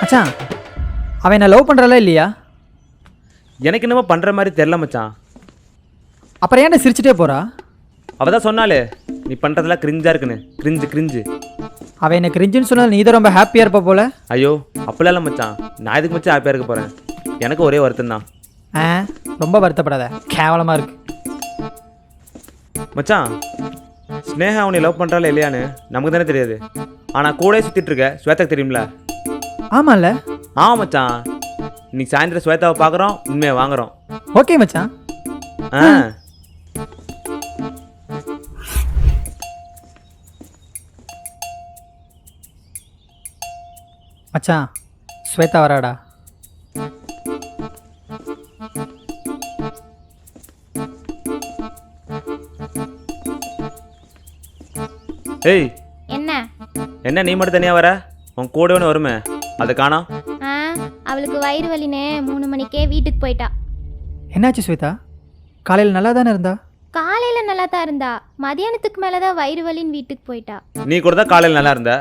மச்சான் அவன் என்ன லவ் பண்ணுறாளா இல்லையா? எனக்கு என்னமோ பண்ணுற மாதிரி தெரில மச்சான். அப்புறம் ஏன்டா சிரிச்சிட்டே போகிறா? அவள் தான் சொன்னாலே நீ பண்ணுறதெல்லாம் கிரிஞ்சாக இருக்குன்னு. கிரிஞ்சு அவன் எனக்கு கிரிஞ்சுன்னு சொன்னால் நீ தான் ரொம்ப ஹாப்பியாக இருப்ப போல. ஐயோ அப்படிலாம் இல்லை மச்சான். நான் இதுக்கு மச்சான் ஹாப்பியாக இருக்க போகிறேன். எனக்கு ஒரே வருத்தம் தான். ரொம்ப வருத்தப்படாத, கேவலமாக இருக்கு. மச்சான் ஸ்னேகா அவனை லவ் பண்ணுறாள் இல்லையான்னு நமக்கு தானே தெரியாது. ஆனால் கூட சுற்றிட்டு இருக்க ஸ்வேதாக்கு தெரியும்ல? ஆமாம்ல. மச்சான் இன்னைக்கு சாயந்தரம் ஸ்வேதாவை பார்க்குறோம், உண்மையை வாங்குறோம். ஓகே மச்சான். மச்சான் ஸ்வேதா வராடா. என்ன என்ன நீ மட்டும் தனியாக வர? உன் கூட ஒன்று வருமே, அதை காணோம். அவளுக்கு வயிறு வலின்னு 3 மணிக்கே வீட்டுக்கு போயிட்டா. என்னாச்சு ஸ்வேதா? காலையில் நல்லா தானே இருந்தா? காலையில் நல்லா தான் இருந்தா, மதியானத்துக்கு மேலே தான் வயிறு வலின்னு வீட்டுக்கு போயிட்டா. நீ கூட தான் காலையில் நல்லா இருந்த,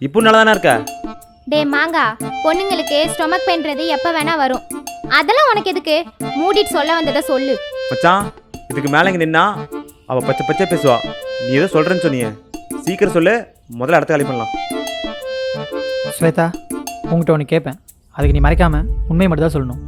இப்போ நல்லா தானே இருக்க? டே மாங்கா, பொண்ணுங்களுக்கு ஸ்டொமக் பெயின்றது எப்போ வேணா வரும். அதெல்லாம் உனக்கு எதுக்கு? மூடிட்டு சொல்ல வந்ததை சொல்லு மச்சான். இதுக்கு மேலே இங்கே நின்னா அவள் பச்சை பேசுவா. நீ ஏதோ சொல்கிறேன்னு சொன்னியே, சீக்கிரம் சொல்லு, முதல்ல இடத்த காலி பண்ணலாம். ஸ்வேதா உங்கள்கிட்ட ஒன்று கேட்பேன், அதுக்கு நீ மறைக்காம உண்மையை மட்டும் தான் சொல்லணும்.